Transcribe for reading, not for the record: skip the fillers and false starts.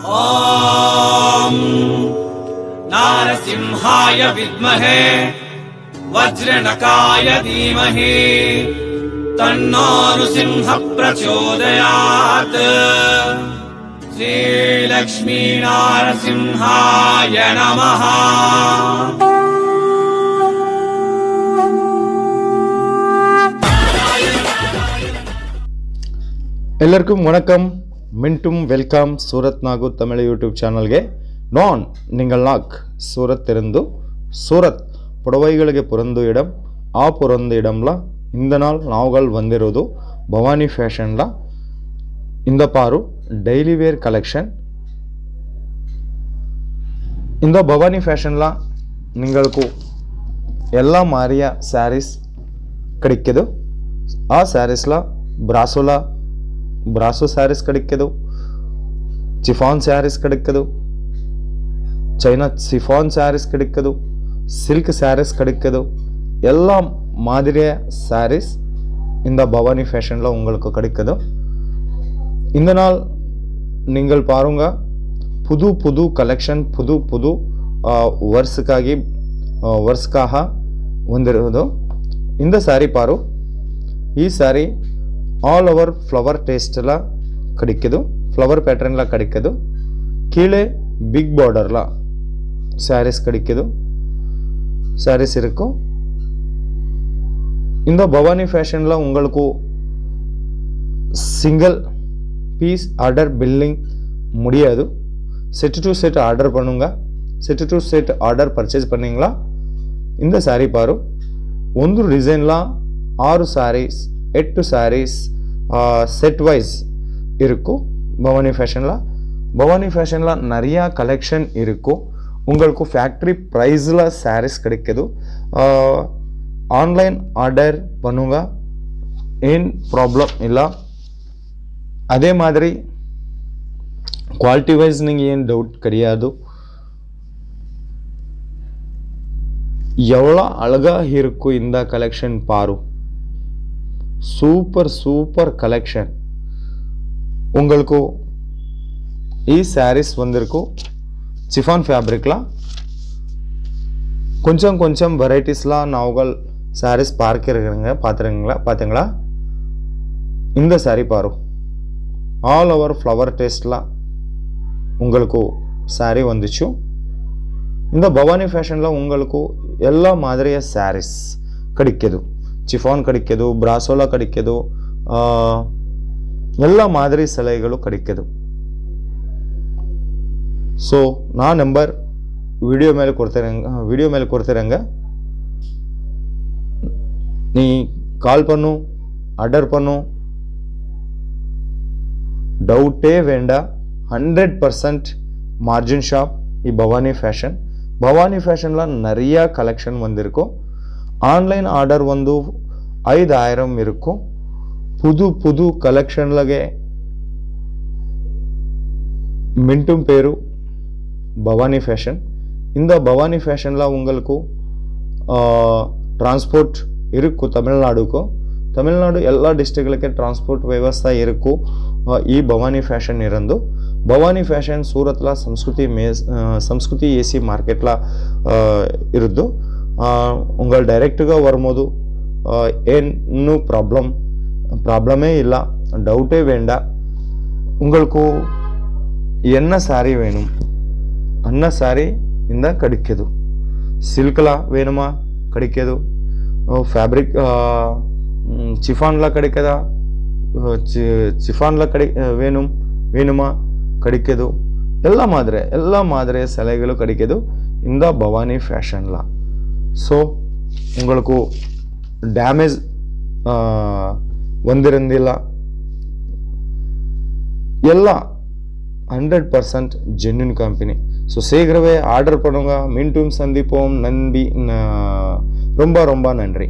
ॐ नारसिंहाय विद्महे वज्रनकाय धीमहि तन्नो नृसिंह प्रचोदयात्। श्रीलक्ष्मी नारसिंहाय नमः। ಎಲ್ಲರಿಗೂ வணக்கம். மீண்டும் வெல்கம் சூரத் நாகூர் தமிழ் யூடியூப் சேனಲ್ಗೆ. நான் நீங்கள் நாக் சூரத் இருந்து சூரத் புடவைಗಳಿಗೆ ಪೊರಂದು ಇಡಂ ಆ ಪೊರಂದು ಇಡಂಲ இந்த நாள் நாவுகள் வந்திருது பவானி ஃபேஷன்ல இந்த பாரு டெய்லி வேர் கலெக்ஷன். இந்த பவானி ஃபேஷன்ல നിങ്ങൾക്ക് எல்லா மாறிய சாரீஸ் கிடைக்குது. ಆ ಸ್ಯಾರೀಸ್ಲ ಬ್ರಾಸೋ ಸ್ಯಾರೀಸ್ கிடைக்குது, ಚಿಫಾನ್ ಸ್ಯಾರೀಸ್ கிடைக்குது, ಚೈನಾ சிஃபான் ಸ್ಯಾರೀಸ್ கிடைக்குது, சில்க் ಸ್ಯಾರೀஸ் கிடைக்குது. எல்லா மாதிரிய சாரீஸ் இந்த பவானி ஃபேஷனில் உங்களுக்கு கிடைக்குது. இந்த நாள் நீங்கள் பாருங்க, புது புது கலெக்ஷன், புது புது ವರ್ಷಕ್ಕಾக ಬಂದಿರೋದು. இந்த சாரீ பாரு, ಈ ಸಾರಿ ಆಲ್ ಓವರ್ ಫ್ಲವರ್ ಟೇಸ್ಟ್ಲ கிடைக்குது, ஃப்ளவர் பேட்டர்ன்ல கிடைக்குது. கீழே பிக் பார்டர்ல சாரீஸ் கிடைக்குது, சாரீஸ் இருக்கும். இந்த பவானி ஃபேஷன்ல உங்களுக்கு சிங்கிள் பீஸ் ஆர்டர் பில்லிங் முடியாது. செட் டு செட் ஆர்டர் பண்ணுங்க. Set to set order purchase பண்ணீங்களா இந்த சாரீ பாரு, ಒಂದು ಡಿಸೈನ್ಲ 6 சாரீஸ் 8 சாரீஸ் செட் வைஸ் இருக்கும் பவானி ஃபேஷனில். பவானி ஃபேஷனில் நிறையா கலெக்ஷன் இருக்கும். உங்களுக்கு ஃபேக்ட்ரி ப்ரைஸில் சாரீஸ் கிடைக்குது. ஆன்லைன் ஆர்டர் பண்ணுங்க, ಏನು ಪ್ರಾಬ್ಲಮ್ ಇಲ್ಲ. அதே மாதிரி குவாலிட்டி வைஸ் நீங்கள் ಏನು டவுட் கிடையாது. எவ்வளோ அழகாக இருக்கும் இந்த கலெக்ஷன் பாரு. Super super collection. உங்களுக்கு ಈ சாரீஸ் வந்திருக்கும் சிஃபான் ஃபேப்ரிக்லாம். கொஞ்சம் கொஞ்சம் வெரைட்டிஸ்லாம் நாவுகள் சாரீஸ் பார்த்துருங்களா. இந்த சாரீ பாரு, ஆல் ஓவர் ஃப்ளவர் டேஸ்ட்லாம் உங்களுக்கு சாரீ வந்துச்சு. இந்த பவானி ஃபேஷனில் உங்களுக்கு எல்லா மாதிரிய சாரீஸ் கிடைக்குது. ಚಿಫಾನ್ கிடைக்குது, ಬ್ರಾಸೋಲ கிடைக்குது, ಎಲ್ಲ ಮಾದರಿ ಸಲಹೆಗಳು கிடைக்குது. ಸೊ ನಾ ನಂಬರ್ ವಿಡಿಯೋ ಮೇಲೆ ಕೊಡ್ತಿರಂಗ நீ கால் பண்ணு, ஆர்டர் பண்ணு, டவுட்டே வேண்டாம். 100% மார்ஜின் ஷாப் ಈ பவானி ஃபேஷன். பவானி ஃபேஷனில் நிறையா கலெக்ஷன் வந்திருக்கும். ಆನ್ಲೈನ್ ಆರ್ಡರ್ ಒಂದು 5000 இருக்கும். புது புது கலெக்ஷன்லಗೆ மின்ட்டும் பேரு பவானி ஃபேஷன். இந்த பவானி ஃபேஷனில் உங்களுக்கு டிரான்ஸ்போர்ட் இருக்கும் தமிழ்நாடு எல்லா டிஸ்ட்ரிக்ட்களுக்கு டிரான்ஸ்போರ್ಟ್ ವ್ಯವಸ್ಥೆ இருக்கும். ಈ பவானி ஃபேஷன் இருந்து பவானி ஃபேஷன் சூரத்ல ಸಂಸ್ಕೃತಿ ஏசி மார்க்கெட்ல இருந்து உங்கள் டைரெக்டாக வரும்போது ಏನು ப்ராப்ளமே இல்லை, டவுட்டே வேண்டாம். உங்களுக்கு என்ன சாரி வேணும் அன்ன சாரி இந்த கிடைக்குது. சில்க்ல வேணுமா கிடைக்குது, ஃபேப்ரிக் சிஃபான்ல கிடைக்குதா, சிஃபான்ல வேணுமா கிடைக்குது. எல்லா மாதிரி சிலைகளும் கிடைக்குது இந்த பவானி ஃபேஷன்ல. ஸோ உங்களுக்கு டேமேஜ் வந்திருந்திಲ್ಲ, ಎಲ್ಲ 100% ஜென்யூன் கம்பெனி. ஸோ சீக்கிரமே ஆர்டர் பண்ணுங்க. மீண்டும் சந்திப்போம். ரொம்ப ரொம்ப நன்றி.